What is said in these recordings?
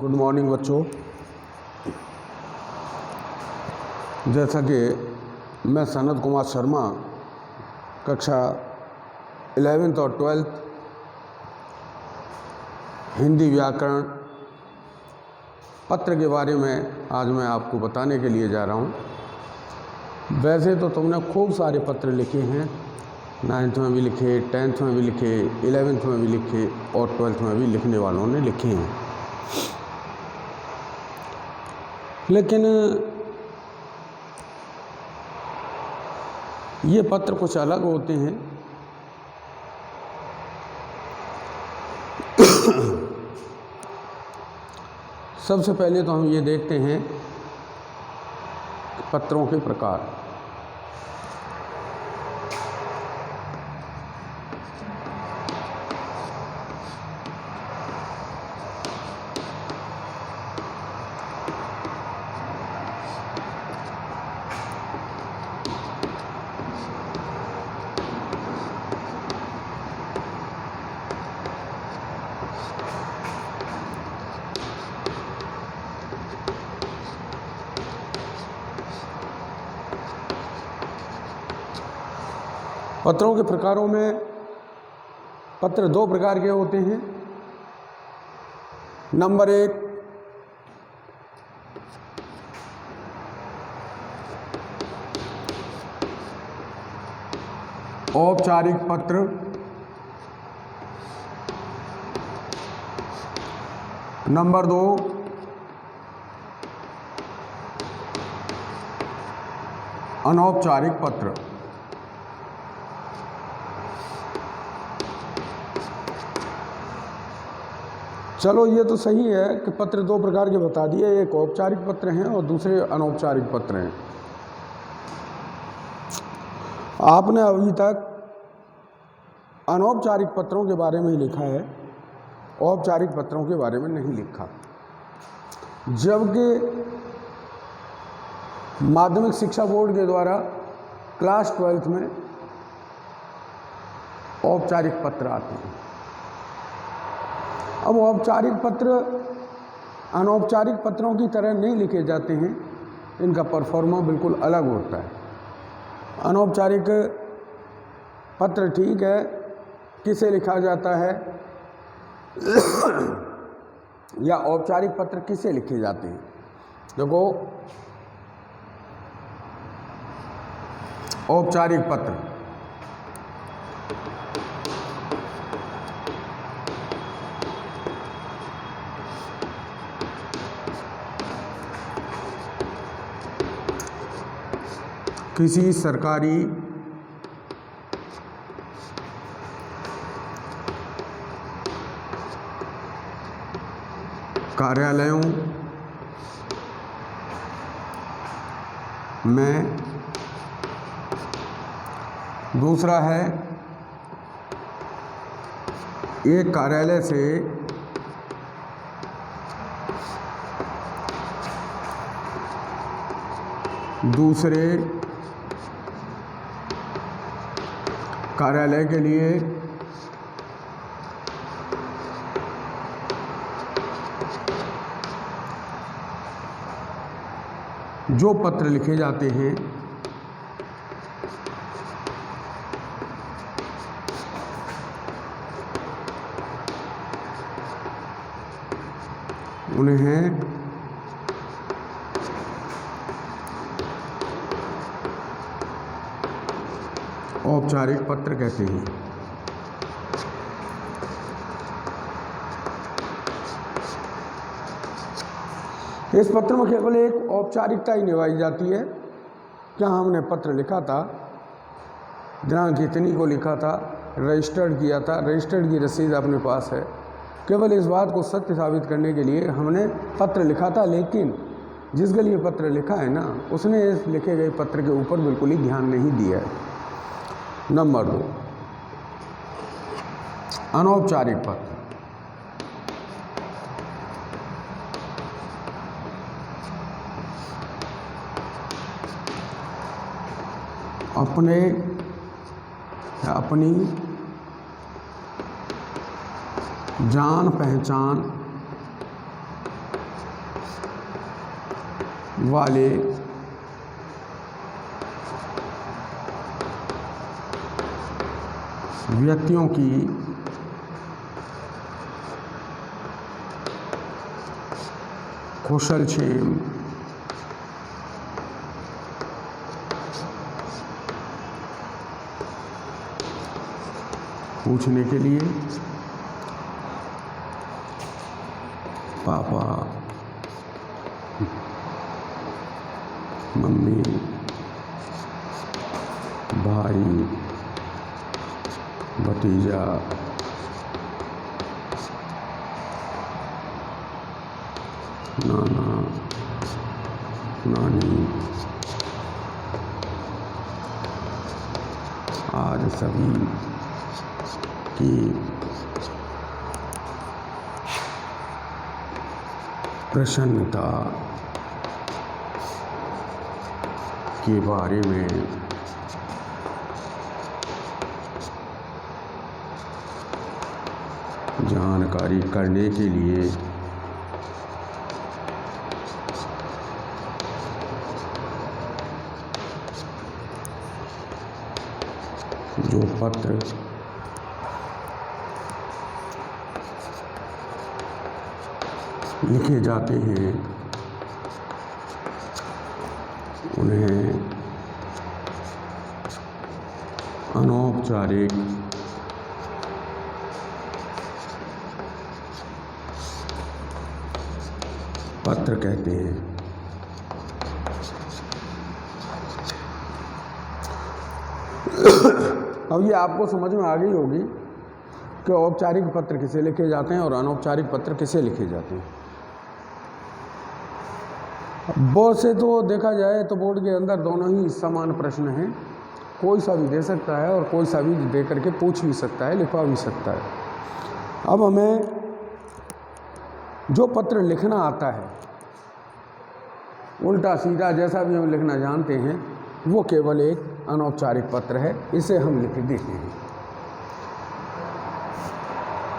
Good morning बच्चों। जैसा कि मैं सनत कुमार शर्मा कक्षा 11th और 12th हिंदी व्याकरण पत्र के बारे में आज मैं आपको बताने के लिए जा रहा हूँ। वैसे तो तुमने खूब सारे पत्र लिखे हैं, 9th में भी लिखे, 10th में भी लिखे, 11th में भी लिखे और 12th में भी लिखने वालों ने लिखे हैं। लेकिन ये पत्र कुछ अलग होते हैं। सबसे पहले तो हम ये देखते हैं पत्रों के प्रकार। पत्रों के प्रकारों में पत्र दो प्रकार के होते हैं। नंबर 1, औपचारिक पत्र। नंबर 2, अनौपचारिक पत्र। चलो ये तो सही है कि पत्र दो प्रकार के बता दिए, एक औपचारिक पत्र हैं और दूसरे अनौपचारिक पत्र हैं। आपने अभी तक अनौपचारिक पत्रों के बारे में ही लिखा है, औपचारिक पत्रों के बारे में नहीं लिखा। जबकि माध्यमिक शिक्षा बोर्ड के द्वारा क्लास 12th में औपचारिक पत्र आते हैं। अब औपचारिक पत्र अनौपचारिक पत्रों की तरह नहीं लिखे जाते हैं, इनका परफॉर्मा बिल्कुल अलग होता है। अनौपचारिक पत्र ठीक है, किसे लिखा जाता है या औपचारिक पत्र किसे लिखे जाते हैं। देखो, औपचारिक पत्र किसी सरकारी कार्यालयों में। दूसरा है, एक कार्यालय से दूसरे कार्यालय के लिए जो पत्र लिखे जाते हैं उन्हें औपचारिक पत्र कहते हैं। इस पत्र में केवल एक औपचारिकता ही निभाई जाती है। क्या हमने पत्र लिखा था, दिनांक इतनी को लिखा था, रजिस्टर्ड किया था, रजिस्टर्ड की रसीद अपने पास है। केवल इस बात को सत्य साबित करने के लिए हमने पत्र लिखा था। लेकिन जिसके लिए पत्र लिखा है ना, उसने इस लिखे गए पत्र के ऊपर बिल्कुल ही ध्यान नहीं दिया है। नंबर 2, अनौपचारिक पत्र। अपने अपनी जान पहचान वाले व्यक्तियों की कुशलक्षेम पूछने के लिए पापा, मम्मी, भाई, भतीजा, नाना, नानी आज सभी की प्रसन्नता के बारे में जानकारी करने के लिए जो पत्र लिखे जाते हैं उन्हें अनौपचारिक पत्र कहते हैं। अब ये आपको समझ में आ गई होगी कि औपचारिक पत्र किसे लिखे जाते हैं और अनौपचारिक पत्र किसे लिखे जाते हैं। बोर्ड से तो देखा जाए तो बोर्ड के अंदर दोनों ही समान प्रश्न हैं, कोई सा भी दे सकता है और कोई सा भी दे करके पूछ भी सकता है, लिखवा भी सकता है। अब हमें जो पत्र लिखना आता है, उल्टा सीधा जैसा भी हम लिखना जानते हैं, वो केवल एक अनौपचारिक पत्र है, इसे हम लिख देते हैं।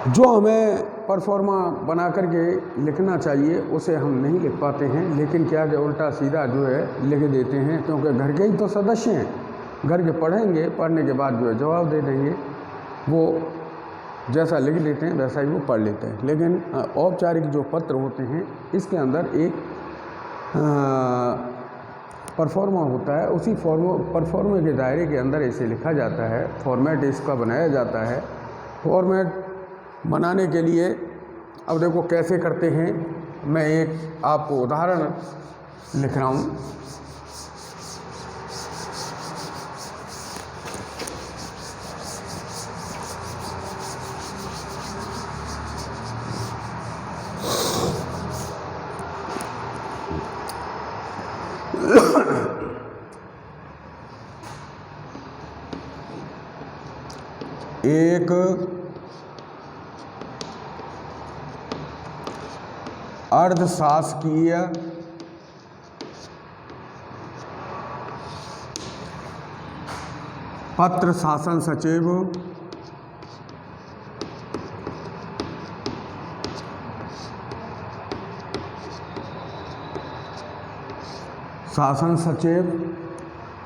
जो हमें परफॉर्मा बना करके लिखना चाहिए उसे हम नहीं लिख पाते हैं, लेकिन क्या कि उल्टा सीधा जो है लिख देते हैं, क्योंकि घर के ही तो सदस्य हैं, घर के पढ़ेंगे, पढ़ने के बाद जो है जवाब दे देंगे, वो जैसा लिख लेते हैं वैसा ही वो पढ़ लेते हैं। लेकिन औपचारिक जो पत्र होते हैं इसके अंदर एक परफॉर्मा होता है, उसी परफॉर्मे के दायरे के अंदर इसे लिखा जाता है, फॉर्मेट इसका बनाया जाता है। फॉर्मेट बनाने के लिए अब देखो कैसे करते हैं, मैं एक आपको उदाहरण लिख रहा हूँ। एक अर्धशासकीय पत्र शासन सचिव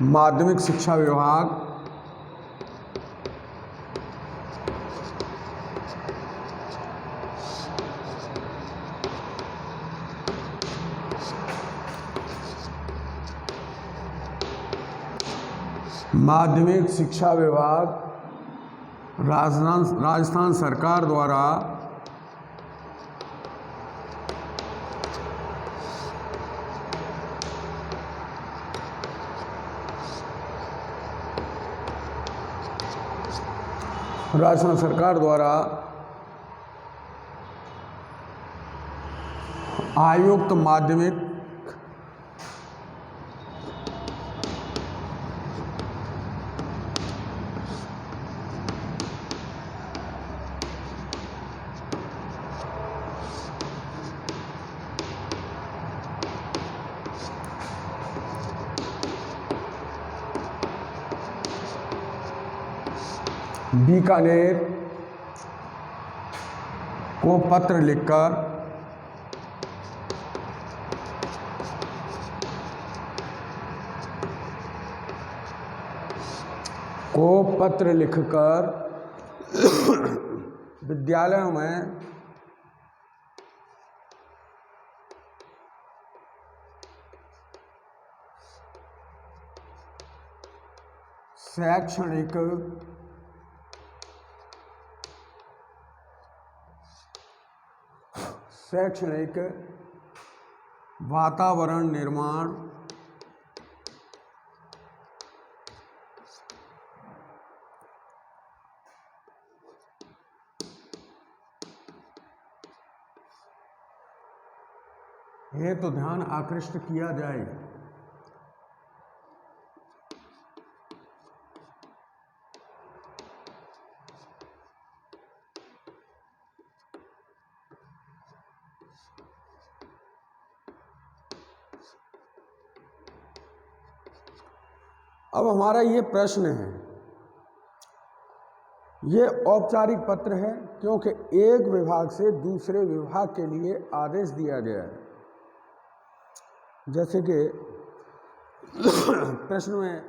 माध्यमिक शिक्षा विभाग माध्यमिक शिक्षा विभाग राजस्थान सरकार द्वारा आयुक्त माध्यमिक बीकानेर को पत्र लिखकर को पत्र लिखकर विद्यालयों में शैक्षणिक वातावरण निर्माण हेतु ध्यान आकृष्ट किया जाए। अब हमारा ये प्रश्न है, ये औपचारिक पत्र है क्योंकि एक विभाग से दूसरे विभाग के लिए आदेश दिया गया है। जैसे कि प्रश्न में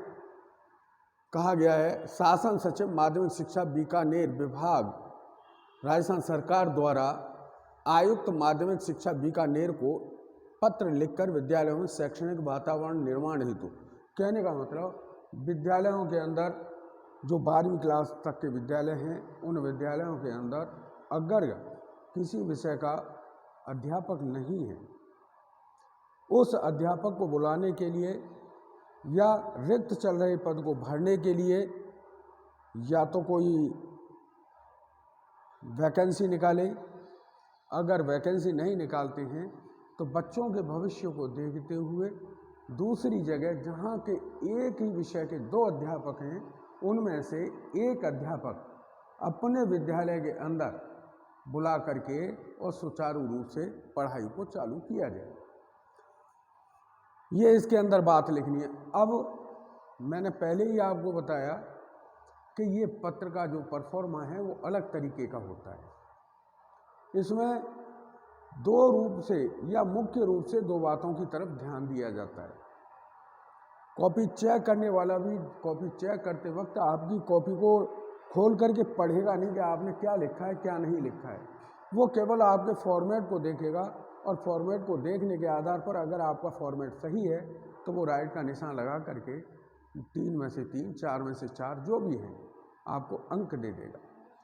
कहा गया है, शासन सचिव माध्यमिक शिक्षा बीकानेर विभाग राजस्थान सरकार द्वारा आयुक्त माध्यमिक शिक्षा बीकानेर को पत्र लिखकर विद्यालयों में शैक्षणिक वातावरण निर्माण हेतु। कहने का मतलब विद्यालयों के अंदर जो 12वीं क्लास तक के विद्यालय हैं, उन विद्यालयों के अंदर अगर किसी विषय का अध्यापक नहीं है, उस अध्यापक को बुलाने के लिए या रिक्त चल रहे पद को भरने के लिए या तो कोई वैकेंसी निकाले। अगर वैकेंसी नहीं निकालते हैं तो बच्चों के भविष्य को देखते हुए दूसरी जगह जहाँ के एक ही विषय के 2 अध्यापक हैं, उनमें से एक अध्यापक अपने विद्यालय के अंदर बुला करके और सुचारू रूप से पढ़ाई को चालू किया जाए। ये इसके अंदर बात लिखनी है। अब मैंने पहले ही आपको बताया कि ये पत्र का जो परफॉर्मा है वो अलग तरीके का होता है। इसमें 2 रूप से या मुख्य रूप से 2 बातों की तरफ ध्यान दिया जाता है। कॉपी चेक करने वाला भी कॉपी चेक करते वक्त आपकी कॉपी को खोल करके पढ़ेगा नहीं कि आपने क्या लिखा है क्या नहीं लिखा है। वो केवल आपके फॉर्मेट को देखेगा और फॉर्मेट को देखने के आधार पर अगर आपका फॉर्मेट सही है तो वो राइट का निशान लगा करके 3 में से 3, 4 में से 4 जो भी है आपको अंक दे देगा।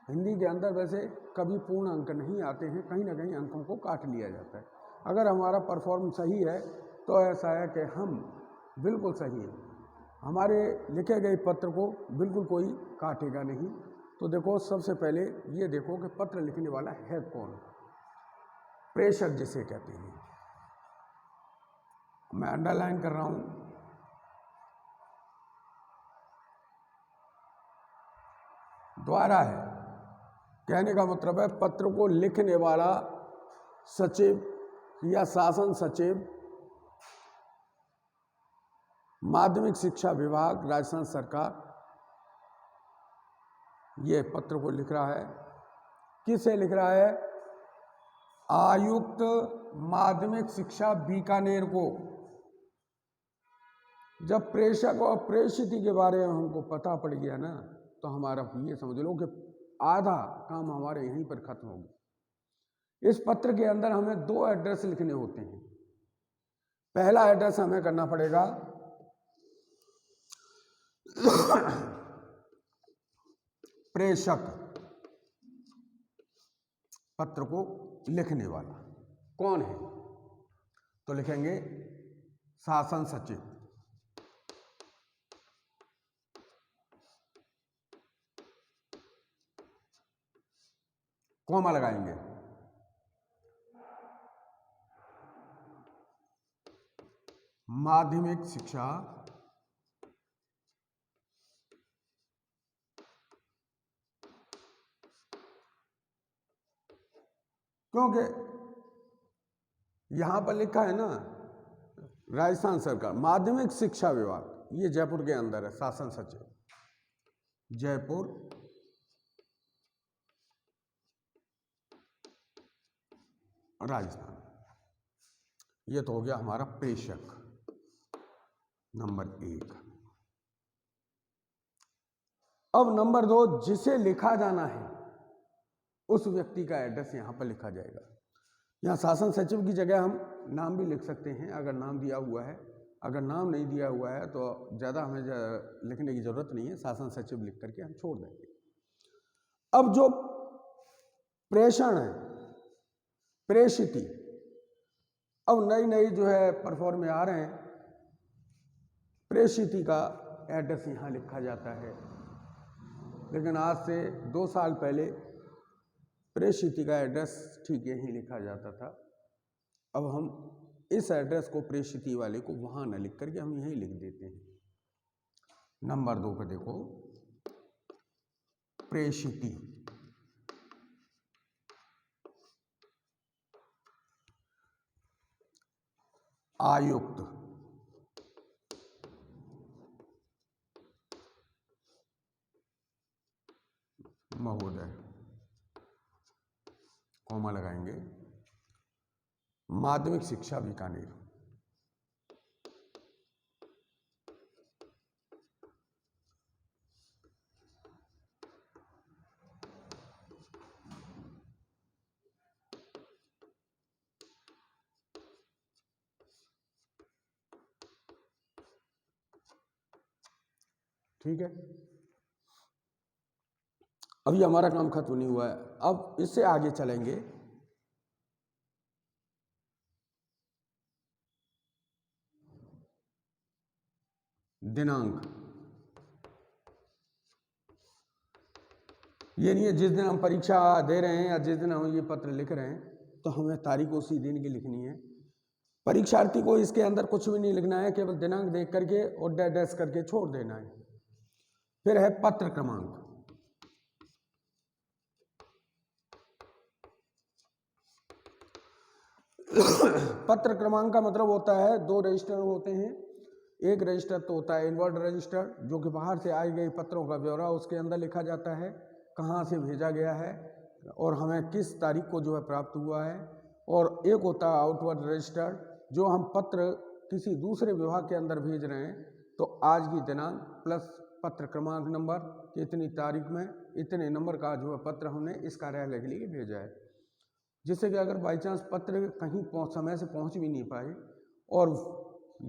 हिंदी के अंदर वैसे कभी पूर्ण अंक नहीं आते हैं, कहीं ना कहीं अंकों को काट लिया जाता है। अगर हमारा परफॉर्म सही है तो ऐसा है कि हम बिल्कुल सही है, हमारे लिखे गए पत्र को बिल्कुल कोई काटेगा नहीं। तो देखो, सबसे पहले ये देखो कि पत्र लिखने वाला है कौन। प्रेषक जिसे कहते हैं, मैं अंडरलाइन कर रहा हूं, द्वारा है। कहने का मतलब है पत्र को लिखने वाला सचिव या शासन सचिव माध्यमिक शिक्षा विभाग राजस्थान सरकार ये पत्र को लिख रहा है। किसे लिख रहा है? आयुक्त माध्यमिक शिक्षा बीकानेर को। जब प्रेषक और प्रेषित के बारे में हमको पता पड़ गया ना, तो हमारा ये समझ लो कि आधा काम हमारे यहीं पर खत्म हो गया। इस पत्र के अंदर हमें 2 एड्रेस लिखने होते हैं। पहला एड्रेस हमें करना पड़ेगा प्रेषक, पत्र को लिखने वाला कौन है? तो लिखेंगे शासन सचिव। कॉमा लगाएंगे। माध्यमिक शिक्षा क्योंकि यहां पर लिखा है ना राजस्थान सरकार माध्यमिक शिक्षा विभाग, ये जयपुर के अंदर है। शासन सचिव जयपुर राजस्थान। ये तो हो गया हमारा प्रेषक नंबर 1। अब नंबर 2, जिसे लिखा जाना है उस व्यक्ति का एड्रेस यहाँ पर लिखा जाएगा। यहाँ शासन सचिव की जगह हम नाम भी लिख सकते हैं अगर नाम दिया हुआ है। अगर नाम नहीं दिया हुआ है तो ज़्यादा हमें लिखने की ज़रूरत नहीं है, शासन सचिव लिख करके हम छोड़ देंगे। अब जो प्रेषण है, प्रेषिति, अब नई नई जो है परफॉर्म में आ रहे हैं, प्रेषिति का एड्रेस यहाँ लिखा जाता है, लेकिन आज से 2 साल पहले प्रेषिति का एड्रेस ठीक यहीं लिखा जाता था। अब हम इस एड्रेस को प्रेषिति वाले को वहाँ न लिख करके हम यहीं लिख देते हैं। नंबर 2 पे देखो, प्रेषिति, आयुक्त, महोदय, कॉमा लगाएंगे, माध्यमिक शिक्षा बीकानेर। ठीक है, अभी हमारा काम खत्म नहीं हुआ है। अब इससे आगे चलेंगे। दिनांक, ये नहीं है जिस दिन हम परीक्षा दे रहे हैं या जिस दिन हम ये पत्र लिख रहे हैं तो हमें तारीख उसी दिन की लिखनी है। परीक्षार्थी को इसके अंदर कुछ भी नहीं लिखना है, केवल दिनांक देख करके और डैश करके छोड़ देना है। फिर है पत्र क्रमांक। पत्र क्रमांक का मतलब होता है 2 रजिस्टर होते हैं। एक रजिस्टर तो होता है इनवर्ड रजिस्टर, जो कि बाहर से आई गई पत्रों का ब्यौरा उसके अंदर लिखा जाता है, कहाँ से भेजा गया है और हमें किस तारीख को जो है प्राप्त हुआ है। और एक होता है आउटवर्ड रजिस्टर, जो हम पत्र किसी दूसरे विभाग के अंदर भेज रहे हैं तो आज की दिनांक प्लस पत्र क्रमांक नंबर कि इतनी तारीख में इतने नंबर का जो है पत्र हमने इस कार्यालय के लिए भेजा है, जिससे कि अगर बाई चांस पत्र कहीं समय से पहुंच भी नहीं पाए और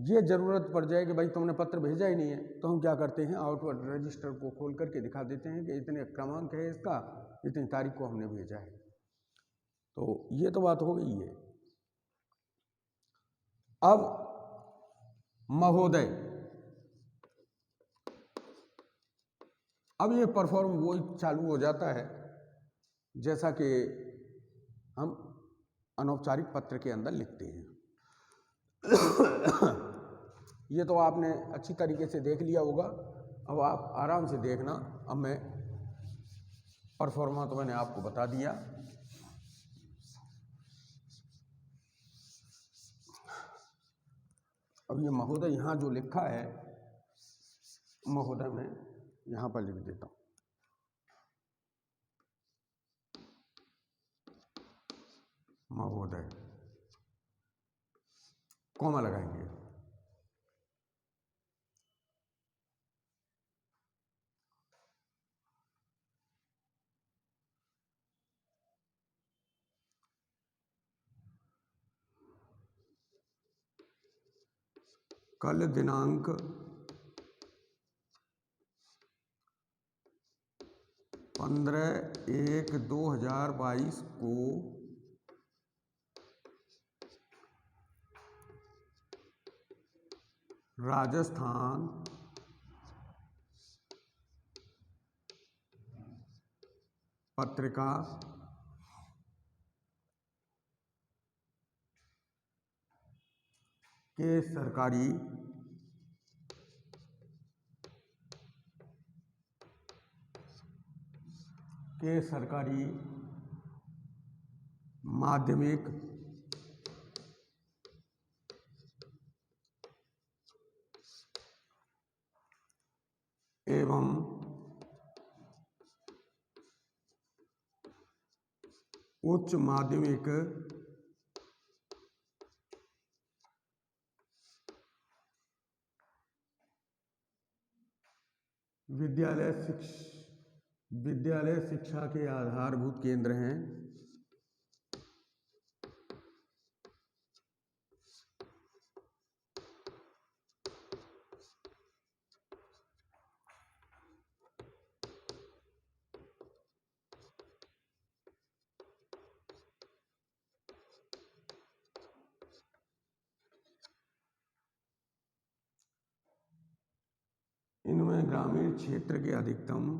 ये ज़रूरत पड़ जाए कि भाई तुमने पत्र भेजा ही नहीं है, तो हम क्या करते हैं, आउटवर्ड रजिस्टर को खोल करके दिखा देते हैं कि इतने क्रमांक है इसका, इतनी तारीख को हमने भेजा है। तो ये तो बात हो गई है। अब महोदय, अब ये परफॉर्म वो चालू हो जाता है जैसा कि हम अनौपचारिक पत्र के अंदर लिखते हैं। ये तो आपने अच्छी तरीके से देख लिया होगा, अब आप आराम से देखना। अब मैं परफॉर्मा तो मैंने आपको बता दिया। अब ये महोदय यहाँ जो लिखा है, महोदय मैं यहाँ पर लिख देता हूँ। महोदय, कॉमा लगाएंगे। कल दिनांक 15/1/2022 को राजस्थान पत्रिका के सरकारी माध्यमिक एवं उच्च माध्यमिक विद्यालय विद्यालय शिक्षा के आधारभूत केंद्र हैं। इनमें ग्रामीण क्षेत्र के अधिकतम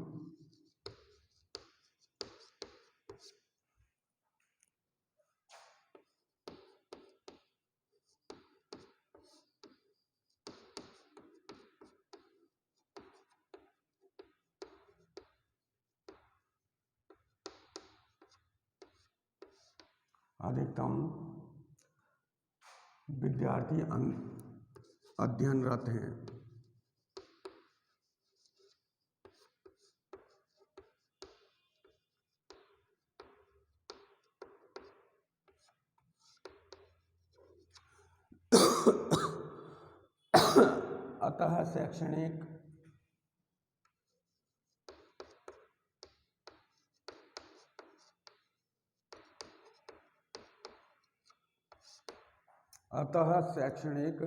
विद्यार्थी अध्ययनरत हैं। अतः शैक्षणिक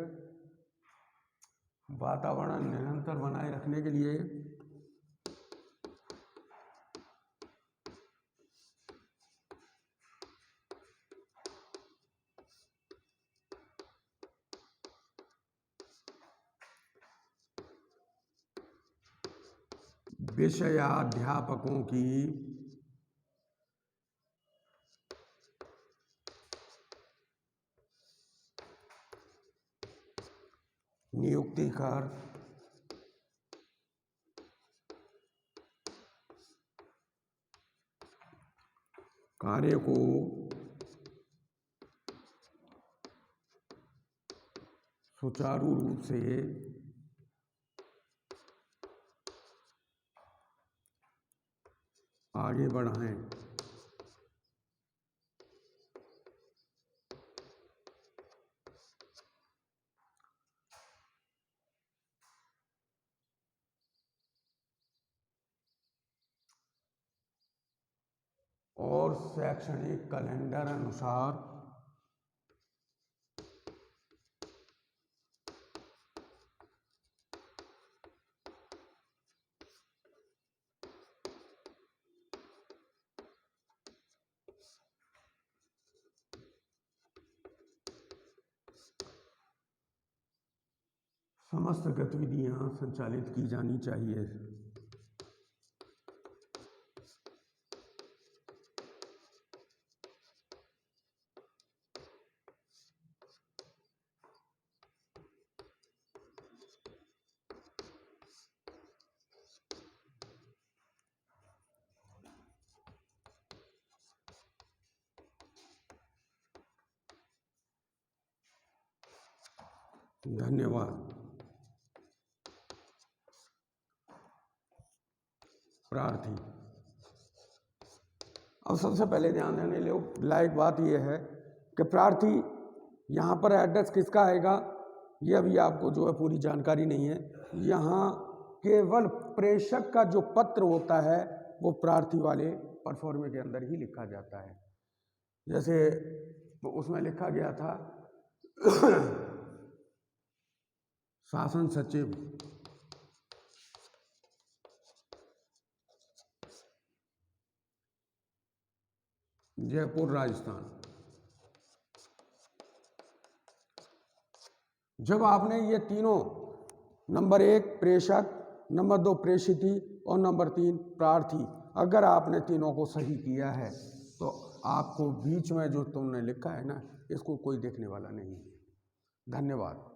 वातावरण निरंतर बनाए रखने के लिए विषयाध्यापकों की नियुक्ति कर कार्य को सुचारू रूप से आगे बढ़ाएं। और शैक्षणिक कैलेंडर अनुसार समस्त गतिविधियां संचालित की जानी चाहिए। धन्यवाद। प्रार्थी, अब सबसे पहले ध्यान देने लायक बात यह है कि प्रार्थी यहाँ पर एड्रेस किसका आएगा ये अभी आपको जो है पूरी जानकारी नहीं है। यहाँ केवल प्रेषक का जो पत्र होता है वो प्रार्थी वाले परफॉर्मे के अंदर ही लिखा जाता है। जैसे उसमें लिखा गया था शासन सचिव जयपुर राजस्थान। जब आपने ये तीनों नंबर 1 प्रेषक, नंबर 2 प्रेषिती और नंबर 3 प्रार्थी, अगर आपने तीनों को सही किया है तो आपको बीच में जो तुमने लिखा है ना इसको कोई देखने वाला नहीं है। धन्यवाद।